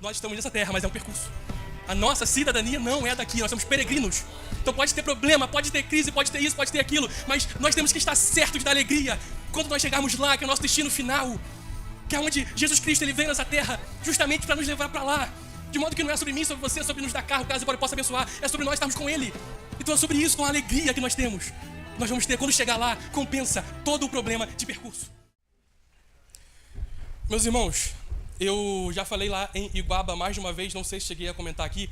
nós estamos nessa terra, mas é um percurso. A nossa cidadania não é daqui, nós somos peregrinos. Então pode ter problema, pode ter crise, pode ter isso, pode ter aquilo, mas nós temos que estar certos da alegria quando nós chegarmos lá, que é o nosso destino final, que é onde Jesus Cristo ele vem nessa terra justamente para nos levar para lá. De modo que não é sobre mim, sobre você, é sobre nos dar carro, caso ele possa abençoar, é sobre nós estarmos com Ele. Então é sobre isso, com a alegria que nós temos. Nós vamos ter, quando chegar lá, compensa todo o problema de percurso. Meus irmãos, eu já falei lá em Iguaba mais de uma vez, não sei se cheguei a comentar aqui,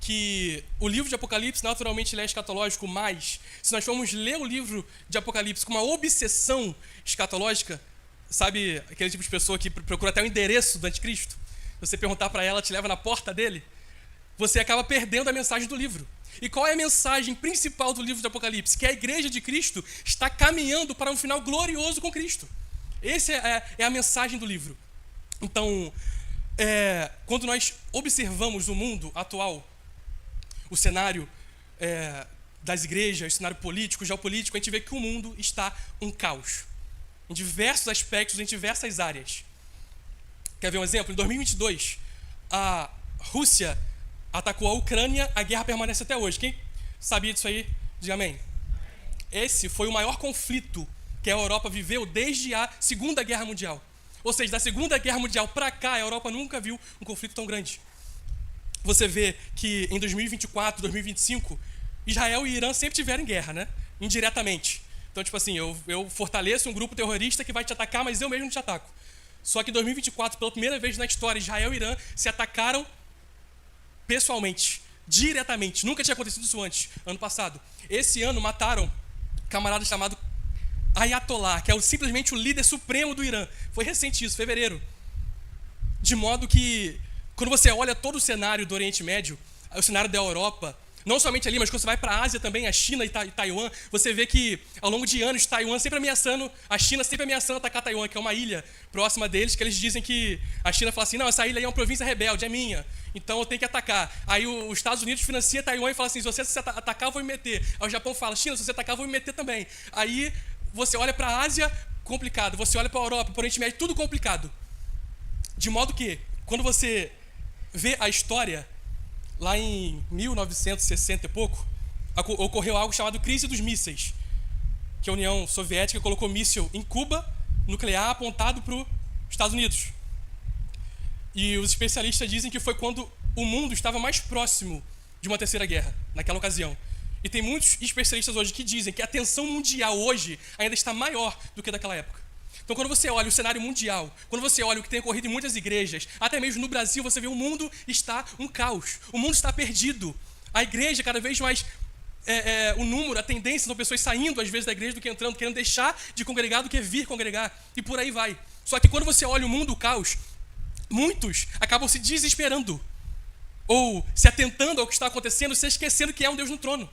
que o livro de Apocalipse naturalmente ele é escatológico, mas se nós formos ler o livro de Apocalipse com uma obsessão escatológica, sabe aquele tipo de pessoa que procura até o endereço do anticristo? Você perguntar para ela, te leva na porta dele, você acaba perdendo a mensagem do livro. E qual é a mensagem principal do livro de Apocalipse? Que a igreja de Cristo está caminhando para um final glorioso com Cristo. Essa é a mensagem do livro. Então, quando nós observamos o mundo atual, o cenário das igrejas, o cenário político, geopolítico, a gente vê que o mundo está um caos. Em diversos aspectos, em diversas áreas. Quer ver um exemplo? Em 2022, a Rússia atacou a Ucrânia, a guerra permanece até hoje. Quem sabia disso aí? Diga amém. Esse foi o maior conflito que a Europa viveu desde a Segunda Guerra Mundial. Ou seja, da Segunda Guerra Mundial para cá, a Europa nunca viu um conflito tão grande. Você vê que em 2024, 2025, Israel e Irã sempre tiveram em guerra, né? Indiretamente. Então, tipo assim, eu fortaleço um grupo terrorista que vai te atacar, mas eu mesmo te ataco. Só que em 2024, pela primeira vez na história, Israel e Irã se atacaram pessoalmente, diretamente. Nunca tinha acontecido isso antes, ano passado. Esse ano mataram um camarada chamado Ayatollah, que é simplesmente o líder supremo do Irã. Foi recente isso, fevereiro. De modo que, quando você olha todo o cenário do Oriente Médio, o cenário da Europa, não somente ali, mas quando você vai para a Ásia também, a China e Taiwan, você vê que, ao longo de anos, Taiwan sempre ameaçando, a China sempre ameaçando atacar Taiwan, que é uma ilha próxima deles, que eles dizem que a China fala assim, não, essa ilha aí é uma província rebelde, é minha, então eu tenho que atacar. Aí os Estados Unidos financia Taiwan e fala assim, se você atacar, eu vou me meter. Aí o Japão fala, China, se você atacar, eu vou me meter também. Aí você olha para a Ásia, complicado. Você olha para a Europa, para o Oriente Médio, tudo complicado. De modo que, quando você vê a história, lá em 1960 e pouco, ocorreu algo chamado crise dos mísseis, que a União Soviética colocou míssil em Cuba, nuclear, apontado para os Estados Unidos. E os especialistas dizem que foi quando o mundo estava mais próximo de uma terceira guerra, naquela ocasião. E tem muitos especialistas hoje que dizem que a tensão mundial hoje ainda está maior do que daquela época. Então, quando você olha o cenário mundial, quando você olha o que tem ocorrido em muitas igrejas, até mesmo no Brasil, você vê o mundo está um caos. O mundo está perdido. A igreja, cada vez mais, o número, a tendência são pessoas saindo, às vezes, da igreja do que entrando, querendo deixar de congregar do que vir congregar. E por aí vai. Só que quando você olha o mundo, o caos, muitos acabam se desesperando. Ou se atentando ao que está acontecendo, se esquecendo que é um Deus no trono.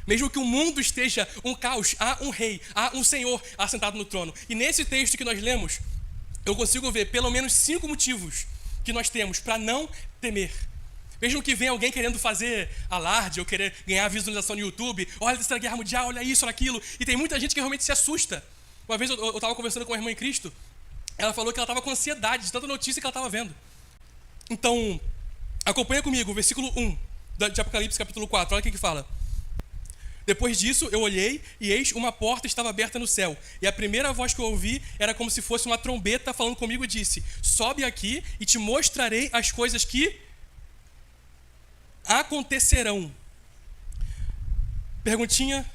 Mesmo que o mundo esteja um caos, há um rei, há um senhor assentado no trono. E nesse texto que nós lemos, eu consigo ver pelo menos 5 motivos que nós temos para não temer. Mesmo que venha alguém querendo fazer alarde ou querer ganhar visualização no YouTube, olha essa guerra mundial, olha isso, olha aquilo. E tem muita gente que realmente se assusta. Uma vez eu estava conversando com uma irmã em Cristo, ela falou que ela estava com ansiedade de tanta notícia que ela estava vendo. Então, acompanha comigo o versículo 1 de Apocalipse capítulo 4, olha o que fala. Depois disso, eu olhei e eis uma porta estava aberta no céu. E a primeira voz que eu ouvi era como se fosse uma trombeta falando comigo e disse, sobe aqui e te mostrarei as coisas que acontecerão. Perguntinha,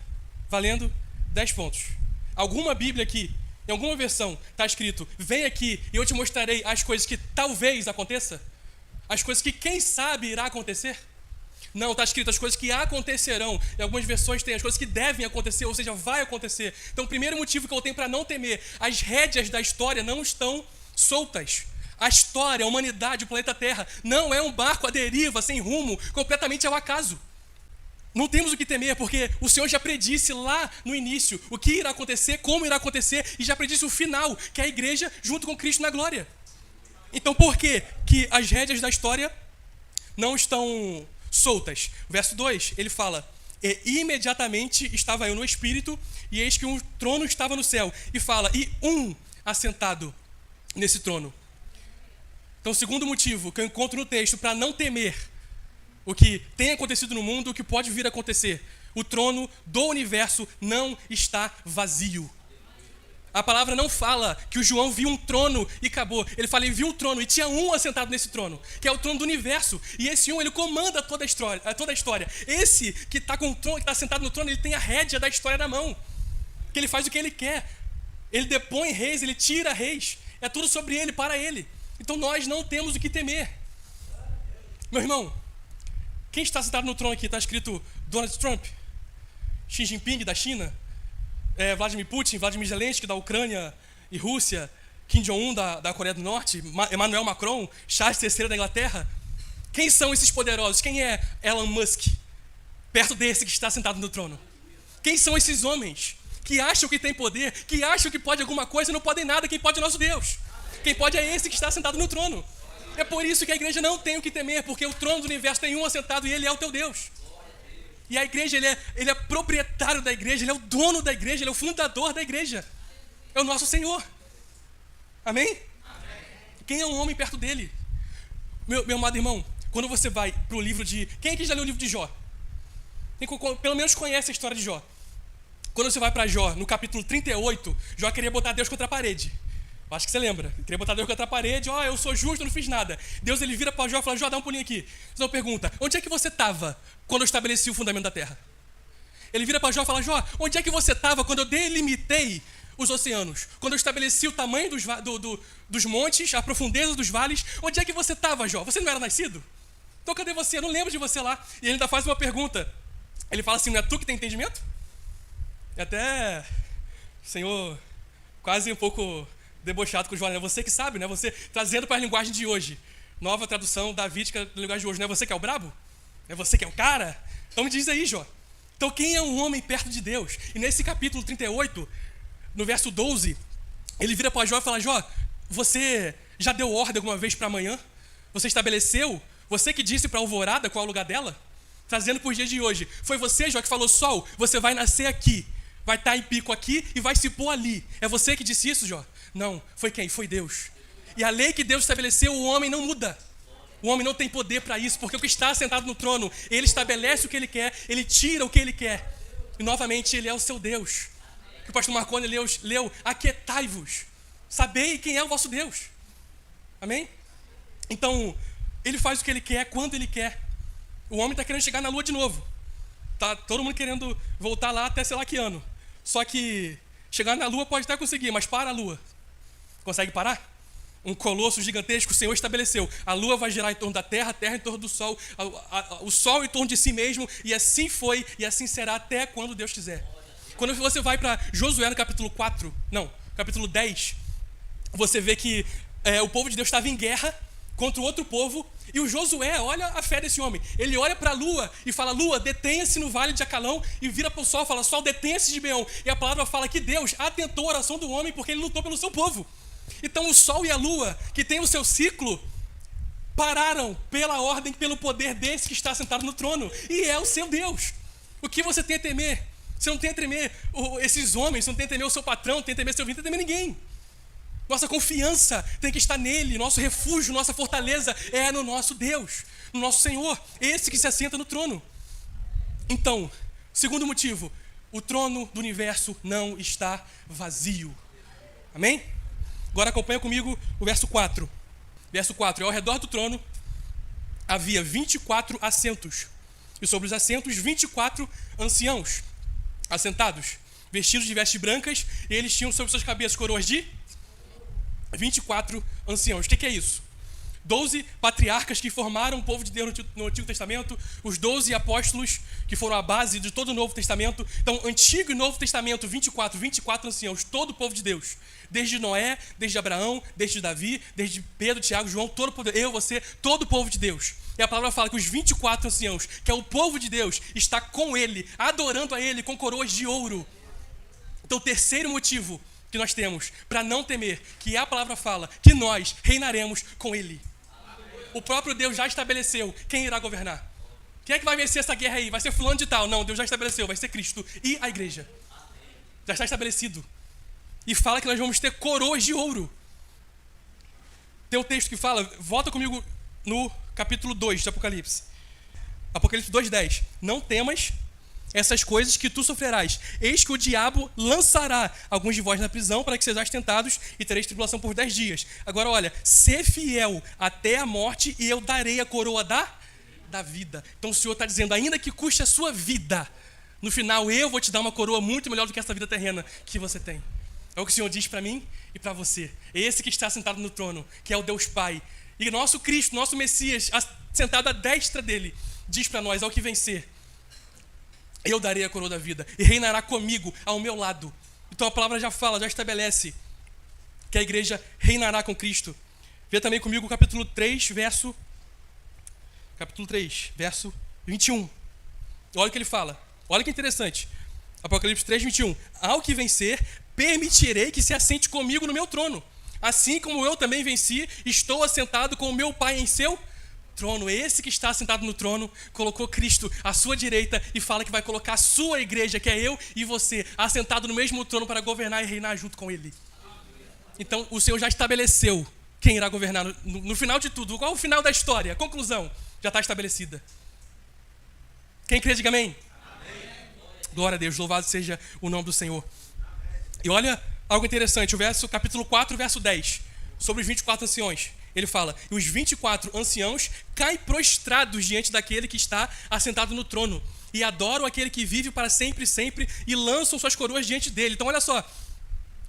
valendo 10 pontos. Alguma Bíblia aqui, em alguma versão, está escrito, vem aqui e eu te mostrarei as coisas que talvez aconteça? As coisas que quem sabe irá acontecer? Não, está escrito as coisas que acontecerão. Em algumas versões tem as coisas que devem acontecer, ou seja, vai acontecer. Então, o primeiro motivo que eu tenho para não temer, as rédeas da história não estão soltas. A história, a humanidade, o planeta Terra, não é um barco à deriva, sem rumo, completamente ao acaso. Não temos o que temer, porque o Senhor já predisse lá no início o que irá acontecer, como irá acontecer, e já predisse o final, que é a igreja junto com Cristo na glória. Então, por que as rédeas da história não estão soltas? Verso 2, ele fala, e imediatamente estava eu no Espírito, e eis que um trono estava no céu. E fala, e um assentado nesse trono. Então, o segundo motivo que eu encontro no texto para não temer o que tem acontecido no mundo, o que pode vir a acontecer. O trono do universo não está vazio. A palavra não fala que o João viu um trono e acabou. Ele fala, ele viu um trono e tinha um assentado nesse trono, que é o trono do universo. E esse um, ele comanda toda a história. Esse que está com o trono, que está sentado no trono, ele tem a rédea da história na mão. Que ele faz o que ele quer. Ele depõe reis, ele tira reis. É tudo sobre ele, para ele. Então nós não temos o que temer. Meu irmão, quem está sentado no trono aqui? Está escrito Donald Trump, Xi Jinping da China, Vladimir Putin, Vladimir Zelensky da Ucrânia e Rússia, Kim Jong-un da Coreia do Norte, Emmanuel Macron, Charles III da Inglaterra. Quem são esses poderosos? Quem é Elon Musk, perto desse que está sentado no trono? Quem são esses homens que acham que tem poder, que acham que pode alguma coisa e não podem nada? Quem pode é nosso Deus. Quem pode é esse que está sentado no trono. É por isso que a igreja não tem o que temer, porque o trono do universo tem um assentado e ele é o teu Deus. E a igreja, ele é proprietário da igreja, ele é o dono da igreja, ele é o fundador da igreja. É o nosso Senhor. Amém? Amém. Quem é um homem perto dele? Meu amado irmão, quando você vai para o livro de... Quem aqui já leu o livro de Jó? Pelo menos conhece a história de Jó. Quando você vai para Jó, no capítulo 38, Jó queria botar Deus contra a parede. Acho que você lembra. Queria botar Deus contra a parede. Eu sou justo, eu não fiz nada. Deus, ele vira para Jó e fala, Jó, dá um pulinho aqui. Então pergunta, onde é que você estava quando eu estabeleci o fundamento da terra? Ele vira para Jó e fala, Jó, onde é que você estava quando eu delimitei os oceanos? Quando eu estabeleci o tamanho dos montes, a profundeza dos vales? Onde é que você estava, Jó? Você não era nascido? Então cadê você? Eu não lembro de você lá. E ele ainda faz uma pergunta. Ele fala assim, não é tu que tem entendimento? E até, Senhor, quase um pouco... debochado com o Jó, é você que sabe, né? Você trazendo para a linguagem de hoje, nova tradução davídica da linguagem de hoje, não é você que é o brabo? É você que é o cara? Então me diz aí, Jó. Então quem é um homem perto de Deus? E nesse capítulo 38, no verso 12, ele vira para Jó e fala, Jó, você já deu ordem alguma vez para amanhã? Você estabeleceu? Você que disse para a alvorada qual é o lugar dela? Trazendo para os dias de hoje. Foi você, Jó, que falou, sol, você vai nascer aqui, vai estar em pico aqui e vai se pôr ali. É você que disse isso, Jó? Não, foi quem? Foi Deus. E a lei que Deus estabeleceu, o homem não muda. O homem não tem poder para isso, porque o que está sentado no trono, ele estabelece o que ele quer, ele tira o que ele quer. E novamente, ele é o seu Deus. Que o pastor Marconi leu, aquietai-vos, sabei quem é o vosso Deus. Amém? Então, ele faz o que ele quer, quando ele quer. O homem está querendo chegar na lua de novo. Tá todo mundo querendo voltar lá até sei lá que ano. Só que chegar na lua pode até conseguir, mas para a lua. Consegue parar? Um colosso gigantesco, o Senhor estabeleceu. A lua vai girar em torno da terra, a terra em torno do sol, o sol em torno de si mesmo, e assim foi, e assim será até quando Deus quiser. Quando você vai para Josué no capítulo 10, você vê que o povo de Deus estava em guerra contra o outro povo, e o Josué, olha a fé desse homem, ele olha para a lua e fala, lua, detenha-se no vale de Acalão, e vira para o sol e fala, sol, detenha-se de Gibeão. E a palavra fala que Deus atentou a oração do homem porque ele lutou pelo seu povo. Então o sol e a lua, que tem o seu ciclo, pararam pela ordem, pelo poder desse que está sentado no trono, e é o seu Deus. O que você tem a temer? Você não tem a temer esses homens, você não tem a temer o seu patrão, não tem a temer seu vizinho, não tem a temer ninguém. Nossa confiança tem que estar nele, nosso refúgio, nossa fortaleza é no nosso Deus, no nosso Senhor, esse que se assenta no trono. Então, segundo motivo, o trono do universo não está vazio. Amém? Agora acompanha comigo o verso 4. Verso 4, e ao redor do trono havia 24 assentos, e sobre os assentos 24 anciãos assentados, vestidos de vestes brancas, e eles tinham sobre suas cabeças coroas de 24 anciãos. O que é isso? 12 patriarcas que formaram o povo de Deus no Antigo Testamento, os 12 apóstolos que foram a base de todo o Novo Testamento. Então, Antigo e Novo Testamento, 24 anciãos, todo o povo de Deus. Desde Noé, desde Abraão, desde Davi, desde Pedro, Tiago, João, todo o povo, eu, você, todo o povo de Deus. E a palavra fala que os 24 anciãos, que é o povo de Deus, está com ele, adorando a ele com coroas de ouro. Então, o terceiro motivo que nós temos para não temer, que a palavra fala que nós reinaremos com ele. O próprio Deus já estabeleceu quem irá governar. Quem é que vai vencer essa guerra aí? Vai ser fulano de tal? Não, Deus já estabeleceu, vai ser Cristo e a igreja. Já está estabelecido. E fala que nós vamos ter coroas de ouro. Tem um texto que fala, volta comigo no capítulo 2 de Apocalipse. Apocalipse 2:10. Não temas essas coisas que tu sofrerás. Eis que o diabo lançará alguns de vós na prisão para que sejais tentados e tereis tribulação por 10 dias. Agora olha, ser fiel até a morte e eu darei a coroa da vida. Então o Senhor está dizendo, ainda que custe a sua vida, no final eu vou te dar uma coroa muito melhor do que essa vida terrena que você tem. É o que o Senhor diz para mim e para você. Esse que está sentado no trono, que é o Deus Pai. E nosso Cristo, nosso Messias, sentado à destra dele, diz para nós, ao que vencer, eu darei a coroa da vida e reinará comigo ao meu lado. Então a palavra já fala, já estabelece que a igreja reinará com Cristo. Vê também comigo o capítulo 3, verso 21. Olha o que ele fala. Olha que interessante. Apocalipse 3, 21. Ao que vencer, permitirei que se assente comigo no meu trono. Assim como eu também venci, estou assentado com o meu Pai em seu trono. Esse que está sentado no trono colocou Cristo à sua direita e fala que vai colocar a sua igreja, que é eu e você, assentado no mesmo trono para governar e reinar junto com ele. Então o Senhor já estabeleceu quem irá governar no final de tudo. Qual é o final da história? A conclusão já está estabelecida. Quem crê, diga amém. Amém. Glória a Deus, louvado seja o nome do Senhor. E olha algo interessante, o capítulo 4, verso 10, sobre os 24 anciões. Ele fala, e os 24 anciãos caem prostrados diante daquele que está assentado no trono e adoram aquele que vive para sempre e sempre e lançam suas coroas diante dele. Então olha só,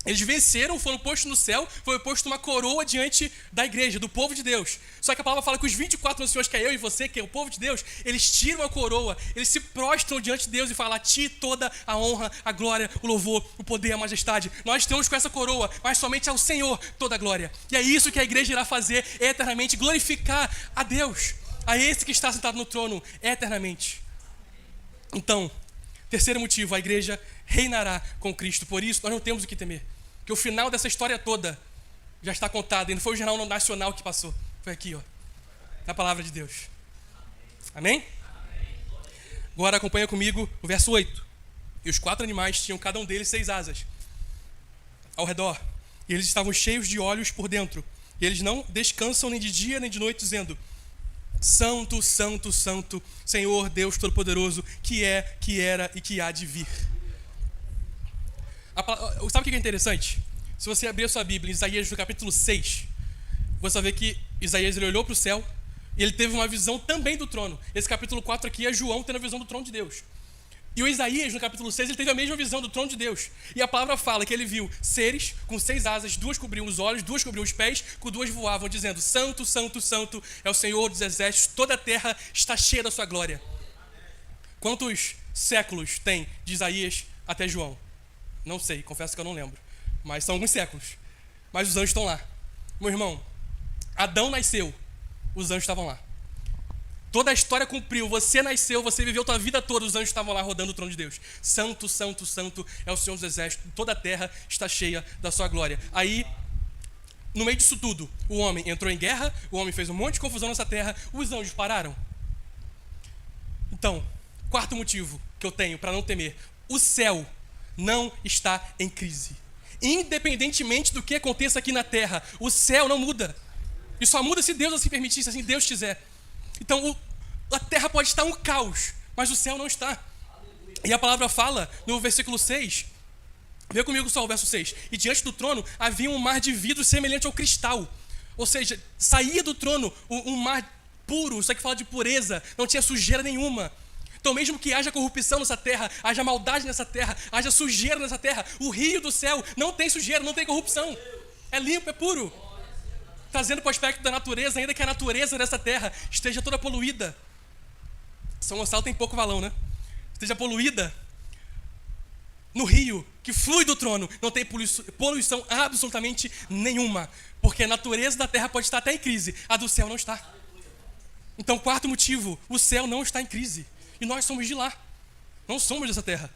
eles venceram, foram postos no céu, foi posto uma coroa diante da igreja, do povo de Deus. Só que a palavra fala que os 24 anciões, que é eu e você, que é o povo de Deus, eles tiram a coroa, eles se prostram diante de Deus e falam, a ti toda a honra, a glória, o louvor, o poder, a majestade. Nós estamos com essa coroa, mas somente ao Senhor toda a glória. E é isso que a igreja irá fazer eternamente, glorificar a Deus, a esse que está sentado no trono eternamente. Então, terceiro motivo, a igreja reinará com Cristo. Por isso, nós não temos o que temer. Porque o final dessa história toda já está contado. E não foi o Jornal Nacional que passou. Foi aqui, ó. Na palavra de Deus. Amém? Agora acompanha comigo o verso 8. E os 4 animais tinham cada um deles 6 asas ao redor. E eles estavam cheios de olhos por dentro. E eles não descansam nem de dia nem de noite, dizendo, Santo, Santo, Santo, Senhor Deus Todo-Poderoso, que é, que era e que há de vir. Sabe o que é interessante? Se você abrir a sua Bíblia em Isaías no capítulo 6, você vai ver que Isaías ele olhou para o céu e ele teve uma visão também do trono. Esse capítulo 4 aqui é João tendo a visão do trono de Deus. E o Isaías, no capítulo 6, ele teve a mesma visão do trono de Deus. E a palavra fala que ele viu seres com 6 asas, 2 cobriam os olhos, 2 cobriam os pés, com 2 voavam, dizendo, Santo, Santo, Santo é o Senhor dos exércitos, toda a terra está cheia da sua glória. Quantos séculos tem de Isaías até João? Não sei, confesso que eu não lembro. Mas são alguns séculos. Mas os anjos estão lá. Meu irmão, Adão nasceu, os anjos estavam lá. Toda a história cumpriu, você nasceu, você viveu a tua vida toda, os anjos estavam lá rodando o trono de Deus. Santo, Santo, Santo é o Senhor dos exércitos, toda a terra está cheia da sua glória. Aí, no meio disso tudo, o homem entrou em guerra, o homem fez um monte de confusão nessa terra, os anjos pararam. Então, quarto motivo que eu tenho para não temer, o céu não está em crise. Independentemente do que aconteça aqui na terra, o céu não muda. E só muda se Deus assim permitir, se assim Deus quiser. Então, a terra pode estar um caos, mas o céu não está. E a palavra fala, no versículo 6, vê comigo só o verso 6. E diante do trono havia um mar de vidro semelhante ao cristal. Ou seja, saía do trono um mar puro, isso aqui fala de pureza, não tinha sujeira nenhuma. Então mesmo que haja corrupção nessa terra, haja maldade nessa terra, haja sujeira nessa terra, o rio do céu não tem sujeira, não tem corrupção. É limpo, é puro. Trazendo para o aspecto da natureza, ainda que a natureza dessa terra esteja toda poluída. São Gonçalo tem pouco valão, né? Esteja poluída. No rio que flui do trono, não tem poluição absolutamente nenhuma. Porque a natureza da terra pode estar até em crise, a do céu não está. Então, quarto motivo, o céu não está em crise. E nós somos de lá, não somos dessa terra.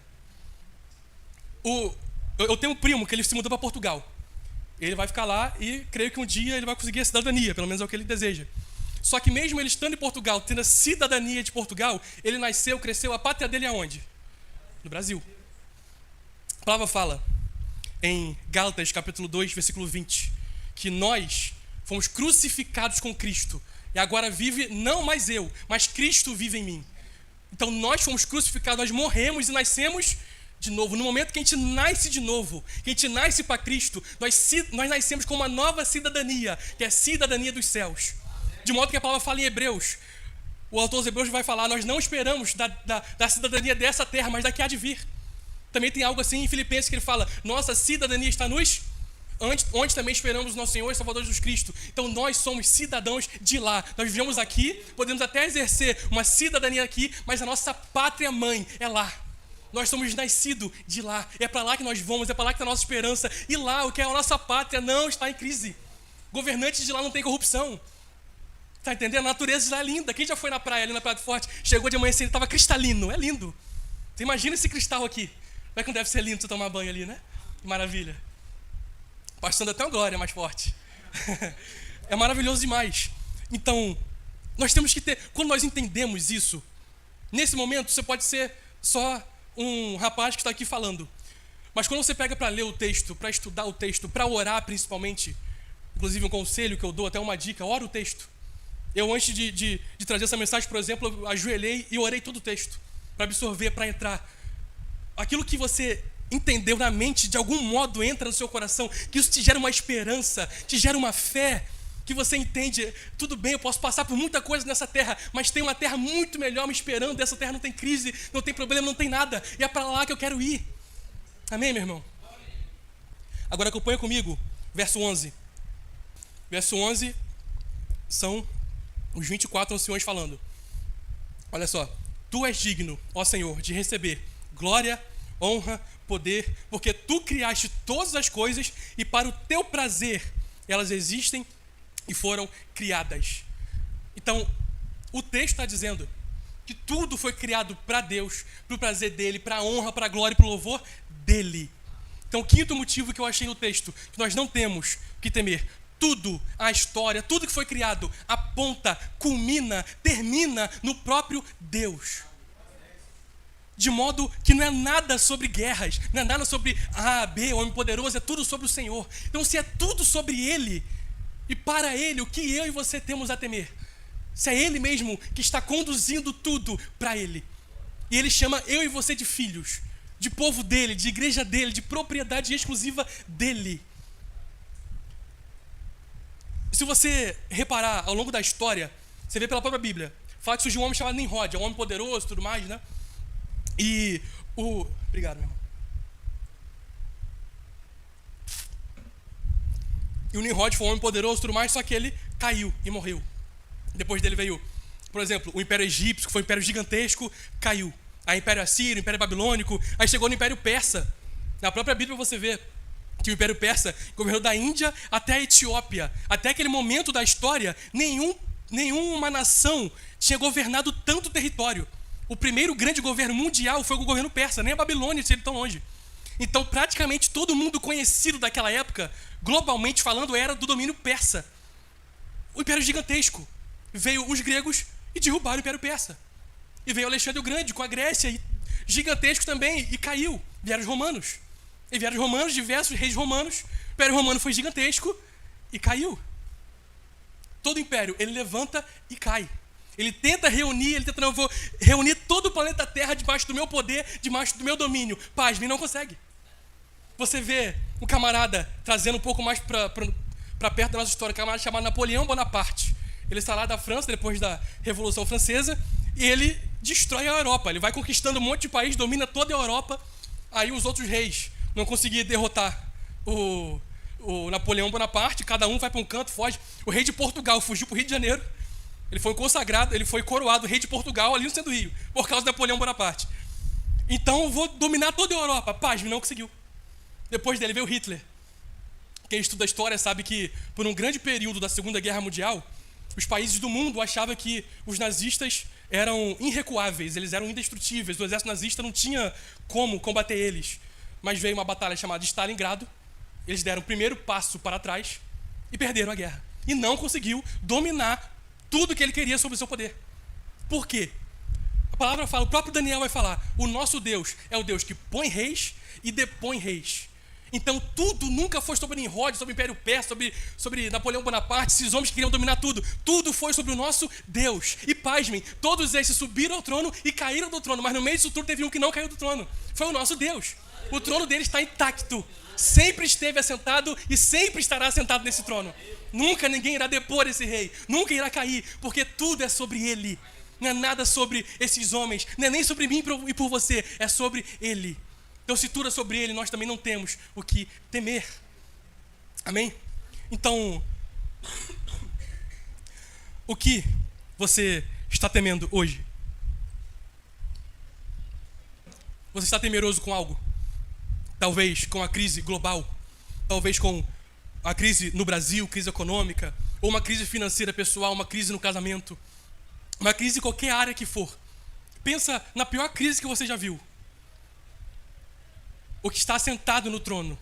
Eu tenho um primo que ele se mudou para Portugal. Ele vai ficar lá e creio que um dia ele vai conseguir a cidadania, pelo menos é o que ele deseja. Só que mesmo ele estando em Portugal, tendo a cidadania de Portugal, ele nasceu, cresceu, a pátria dele é onde? No Brasil. A palavra fala em Gálatas capítulo 2, versículo 20, que nós Fomos crucificados com Cristo. E agora vive não mais eu, mas Cristo vive em mim. Então nós fomos crucificados, nós morremos e nascemos de novo. No momento que a gente nasce de novo, que a gente nasce para Cristo, nós nascemos com uma nova cidadania, que é a cidadania dos céus. De modo que a palavra fala em Hebreus. O autor dos Hebreus vai falar, nós não esperamos da cidadania dessa terra, mas da que há de vir. Também tem algo assim em Filipenses que ele fala, nossa cidadania está onde também esperamos o nosso Senhor e Salvador Jesus Cristo. Então nós somos cidadãos de lá. Nós vivemos aqui, podemos até exercer uma cidadania aqui, mas a nossa pátria mãe é lá. Nós somos nascidos de lá. É para lá que nós vamos, é para lá que está a nossa esperança. E lá, o que é a nossa pátria, não está em crise. Governantes de lá não tem corrupção. Está entendendo? A natureza de lá é linda. Quem já foi na praia, ali na Praia do Forte, chegou de manhã assim, estava cristalino. É lindo. Você imagina esse cristal aqui. Como é que não deve ser lindo você tomar banho ali, né? Que maravilha. Passando até uma glória mais forte. É maravilhoso demais. Então, nós temos que ter... Quando nós entendemos isso, nesse momento você pode ser só um rapaz que está aqui falando. Mas quando você pega para ler o texto, para estudar o texto, para orar principalmente, inclusive um conselho que eu dou, até uma dica, ora o texto. Eu, antes de trazer essa mensagem, por exemplo, eu ajoelhei e orei todo o texto, para absorver, para entrar. Aquilo que você entendeu na mente, de algum modo entra no seu coração, que isso te gera uma esperança, te gera uma fé, que você entende, tudo bem, eu posso passar por muita coisa nessa terra, mas tem uma terra muito melhor me esperando, essa terra não tem crise, não tem problema, não tem nada, e é para lá que eu quero ir. Amém, meu irmão? Agora acompanha comigo, verso 11. Verso 11 são os 24 anciões falando. Olha só, tu és digno, ó Senhor, de receber glória, honra, poder, porque tu criaste todas as coisas e para o teu prazer elas existem e foram criadas. Então, o texto está dizendo que tudo foi criado para Deus, para o prazer dele, para a honra, para a glória e para o louvor dele. Então, o quinto motivo que eu achei no texto, que nós não temos que temer, tudo, a história, tudo que foi criado, aponta, culmina, termina no próprio Deus. De modo que não é nada sobre guerras, não é nada sobre A, B, homem poderoso, é tudo sobre o Senhor. Então, se é tudo sobre Ele e para Ele, o que eu e você temos a temer? Se é Ele mesmo que está conduzindo tudo para Ele. E Ele chama eu e você de filhos, de povo dEle, de igreja dEle, de propriedade exclusiva dEle. Se você reparar ao longo da história, você vê pela própria Bíblia, fala que surgiu um homem chamado Nimrod, é um homem poderoso e tudo mais, né? E o... Obrigado, meu irmão. E o Nimrod foi um homem poderoso e tudo mais, só que ele caiu e morreu. Depois dele veio, por exemplo, o Império Egípcio, que foi um império gigantesco, caiu. Aí o Império Assírio, o Império Babilônico, aí chegou no Império Persa. Na própria Bíblia você vê que o Império Persa governou da Índia até a Etiópia. Até aquele momento da história, nenhuma nação tinha governado tanto território. O primeiro grande governo mundial foi o governo persa, nem a Babilônia tinha ido tão longe. Então, praticamente todo mundo conhecido daquela época, globalmente falando, era do domínio persa. O império gigantesco. Veio os gregos e derrubaram o império persa. E veio Alexandre o Grande com a Grécia, gigantesco também, e caiu. Vieram os romanos. E vieram os romanos, diversos reis romanos. O império romano foi gigantesco e caiu. Todo império, ele levanta e cai. Ele tenta reunir, não, vou reunir todo o planeta Terra debaixo do meu poder, debaixo do meu domínio. Pasme, não consegue. Você vê um camarada trazendo um pouco mais para perto da nossa história, um camarada chamado Napoleão Bonaparte. Ele está lá da França, depois da Revolução Francesa, e ele destrói a Europa. Ele vai conquistando um monte de país, domina toda a Europa. Aí os outros reis não conseguiam derrotar o Napoleão Bonaparte, cada um vai para um canto, foge. O rei de Portugal fugiu para o Rio de Janeiro. Ele foi consagrado, ele foi coroado rei de Portugal ali no centro do Rio, por causa de Napoleão Bonaparte. Então eu vou dominar toda a Europa. Pasme, não conseguiu. Depois dele veio Hitler. Quem estuda a história sabe que, por um grande período da Segunda Guerra Mundial, os países do mundo achavam que os nazistas eram irrecuáveis, eles eram indestrutíveis, o exército nazista não tinha como combater eles. Mas veio uma batalha chamada Stalingrado, eles deram o primeiro passo para trás e perderam a guerra. E não conseguiu dominar tudo que ele queria sobre o seu poder. Por quê? A palavra fala, o próprio Daniel vai falar, o nosso Deus é o Deus que põe reis e depõe reis. Então tudo nunca foi sobre Nimrod, sobre o Império Persa, sobre Napoleão Bonaparte, esses homens que queriam dominar tudo. Tudo foi sobre o nosso Deus. E pasmem, todos esses subiram ao trono e caíram do trono, mas no meio disso tudo teve um que não caiu do trono. Foi o nosso Deus. O trono dele está intacto. Sempre esteve assentado e sempre estará assentado nesse trono. Nunca ninguém irá depor esse rei. Nunca irá cair, porque tudo é sobre ele. Não é nada sobre esses homens, não é nem sobre mim e por você, é sobre ele. Então, se tudo é sobre ele, nós também não temos o que temer. Amém? Então, o que você está temendo hoje? Você está temeroso com algo? Talvez com a crise global, talvez com a crise no Brasil, crise econômica, ou uma crise financeira pessoal, uma crise no casamento, uma crise em qualquer área que for. Pensa na pior crise que você já viu. O que está sentado no trono,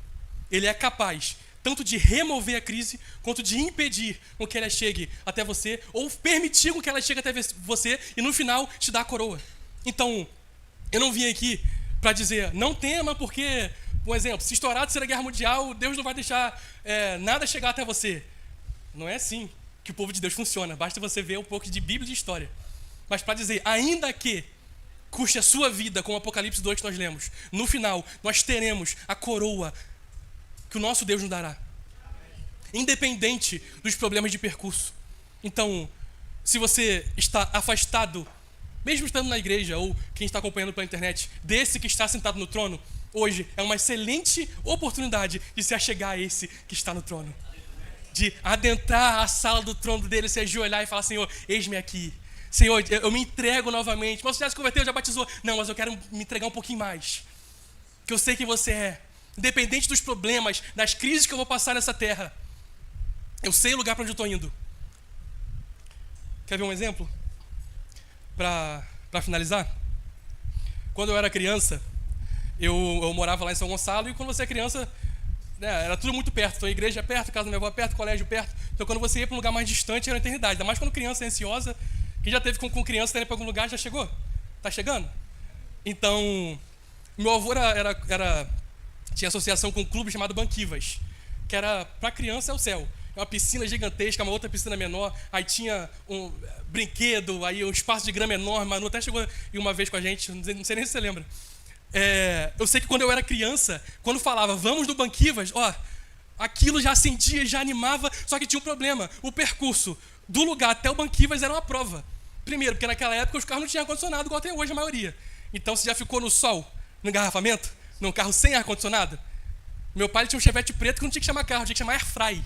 ele é capaz tanto de remover a crise, quanto de impedir com que ela chegue até você, ou permitir com que ela chegue até você e no final te dar a coroa. Então, eu não vim aqui para dizer, não tema porque, por exemplo, se estourar a Terceira Guerra Mundial, Deus não vai deixar nada chegar até você. Não é assim que o povo de Deus funciona, basta você ver um pouco de Bíblia e de história. Mas para dizer, ainda que custe a sua vida, como o Apocalipse 2 que nós lemos, no final, nós teremos a coroa que o nosso Deus nos dará. Independente dos problemas de percurso. Então, se você está afastado, mesmo estando na igreja, ou quem está acompanhando pela internet, desse que está sentado no trono, hoje é uma excelente oportunidade de se achegar a esse que está no trono. De adentrar a sala do trono dele, se ajoelhar e falar, Senhor, eis-me aqui. Senhor, eu me entrego novamente. Mas você já se converteu, já batizou? Não, mas eu quero me entregar um pouquinho mais. Que eu sei quem você é. Independente dos problemas, das crises que eu vou passar nessa terra, eu sei o lugar para onde eu estou indo. Quer ver um exemplo? Para finalizar? Quando eu era criança, eu morava lá em São Gonçalo, e quando você é criança, né, era tudo muito perto. Então a igreja é perto, a casa da minha avó é perto, o colégio é perto. Então quando você ia para um lugar mais distante, era uma eternidade. Ainda mais quando criança é ansiosa. Quem já teve com criança indo para algum lugar já chegou? Tá chegando? Então, meu avô tinha associação com um clube chamado Banquivas, que era, para criança, é o céu. É uma piscina gigantesca, uma outra piscina menor, aí tinha um brinquedo, aí um espaço de grama enorme. Manu até chegou uma vez com a gente, não sei nem se você lembra. Eu sei que quando eu era criança, quando falava, vamos no Banquivas, aquilo já acendia, já animava, só que tinha um problema. O percurso do lugar até o Banquivas era uma prova. Primeiro, porque naquela época os carros não tinham ar-condicionado, igual tem hoje a maioria. Então você já ficou no sol, no engarrafamento, num carro sem ar-condicionado? Meu pai tinha um Chevette preto que não tinha que chamar carro, tinha que chamar Airfry.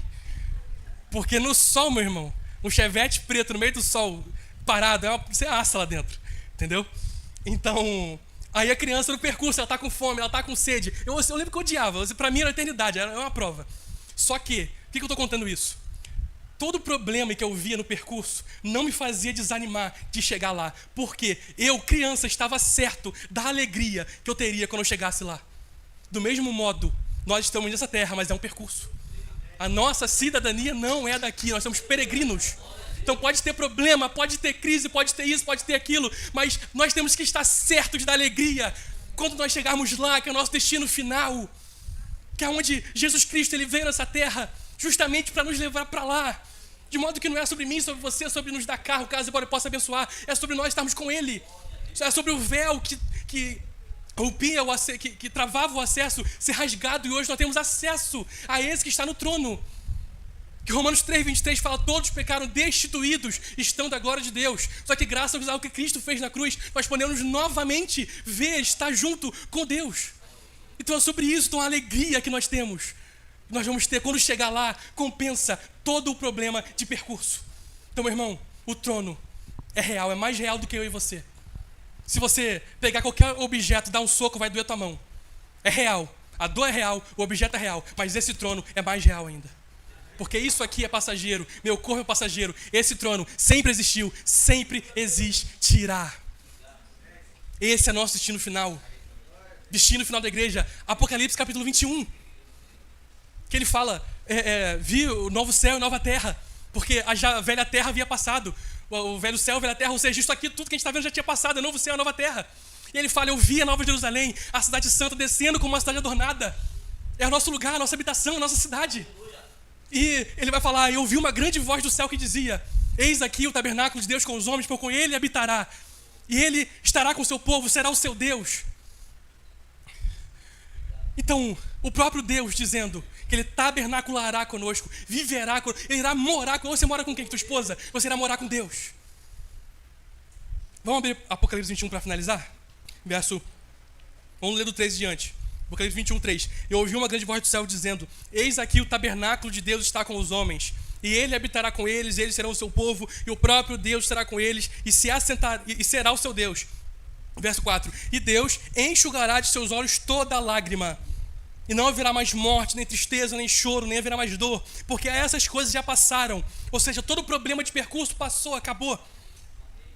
Porque no sol, meu irmão, um Chevette preto no meio do sol, parado, você assa lá dentro, entendeu? Então, aí a criança no percurso, ela tá com fome, ela tá com sede. Eu lembro que eu odiava, pra mim era eternidade, era uma prova. Só que, por que eu tô contando isso? Todo problema que eu via no percurso não me fazia desanimar de chegar lá. Porque eu, criança, estava certo da alegria que eu teria quando eu chegasse lá. Do mesmo modo, nós estamos nessa terra, mas é um percurso. A nossa cidadania não é daqui, nós somos peregrinos. Então pode ter problema, pode ter crise, pode ter isso, pode ter aquilo, mas nós temos que estar certos da alegria quando nós chegarmos lá, que é o nosso destino final. Que é onde Jesus Cristo ele veio nessa terra justamente para nos levar para lá. De modo que não é sobre mim, sobre você, sobre nos dar carro, caso eu possa abençoar. É sobre nós estarmos com Ele. É sobre o véu que rompia, que travava o acesso, ser rasgado. E hoje nós temos acesso a esse que está no trono. Que Romanos 3:23 fala, todos pecaram destituídos, estão da glória de Deus. Só que graças ao que Cristo fez na cruz, nós podemos novamente ver, estar junto com Deus. Então é sobre isso, então a alegria que nós temos. Nós vamos ter, quando chegar lá, compensa todo o problema de percurso. Então, meu irmão, o trono é real, é mais real do que eu e você. Se você pegar qualquer objeto, dar um soco, vai doer a tua mão. É real, a dor é real, o objeto é real, mas esse trono é mais real ainda. Porque isso aqui é passageiro, meu corpo é passageiro. Esse trono sempre existiu, sempre existirá. Esse é nosso destino final. Destino final da igreja, Apocalipse capítulo 21. Que ele fala, vi o novo céu e nova terra, porque a velha terra havia passado, o velho céu, a velha terra, ou seja, isso aqui, tudo que a gente está vendo já tinha passado, é novo céu, a nova terra. E ele fala, eu vi a Nova Jerusalém, a cidade santa descendo como uma cidade adornada. É o nosso lugar, a nossa habitação, a nossa cidade. E ele vai falar, eu ouvi uma grande voz do céu que dizia, eis aqui o tabernáculo de Deus com os homens, por com ele habitará. E ele estará com o seu povo, será o seu Deus. Então, o próprio Deus dizendo que ele tabernaculará conosco, viverá conosco, ele irá morar conosco. Você mora com quem? Com tua esposa? Você irá morar com Deus. Vamos abrir Apocalipse 21 para finalizar? Vamos ler do 13 em diante. Apocalipse 21, 3. Eu ouvi uma grande voz do céu dizendo, eis aqui o tabernáculo de Deus está com os homens, e ele habitará com eles, eles serão o seu povo, e o próprio Deus estará com eles, e se assentar, e será o seu Deus. Verso 4. E Deus enxugará de seus olhos toda lágrima, e não haverá mais morte, nem tristeza, nem choro, nem haverá mais dor, porque essas coisas já passaram. Ou seja, todo o problema de percurso passou, acabou.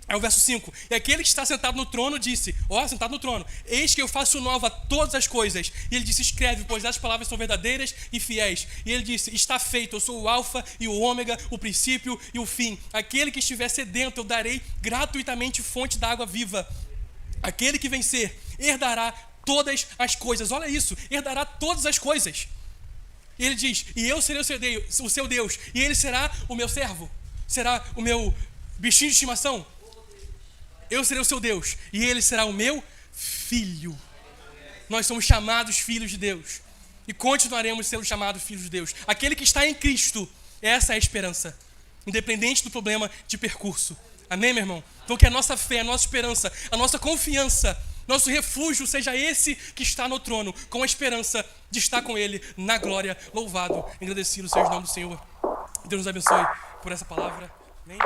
Aí o verso 5, e aquele que está sentado no trono disse, sentado no trono, eis que eu faço nova todas as coisas. E ele disse, escreve, pois as palavras são verdadeiras e fiéis. E ele disse, está feito, eu sou o alfa e o ômega, o princípio e o fim. Aquele que estiver sedento, eu darei gratuitamente fonte da água viva. Aquele que vencer, herdará todas as coisas. Olha isso, herdará todas as coisas. E ele diz, e eu serei o seu Deus, e ele será o meu servo, será o meu bichinho de estimação. Eu serei o seu Deus, e ele será o meu filho. Nós somos chamados filhos de Deus, e continuaremos sendo chamados filhos de Deus. Aquele que está em Cristo, essa é a esperança, independente do problema de percurso. Amém, meu irmão? Então que a nossa fé, a nossa esperança, a nossa confiança, nosso refúgio seja esse que está no trono, com a esperança de estar com ele na glória. Louvado, engrandecido seja o nome do Senhor. Deus nos abençoe por essa palavra. Amém?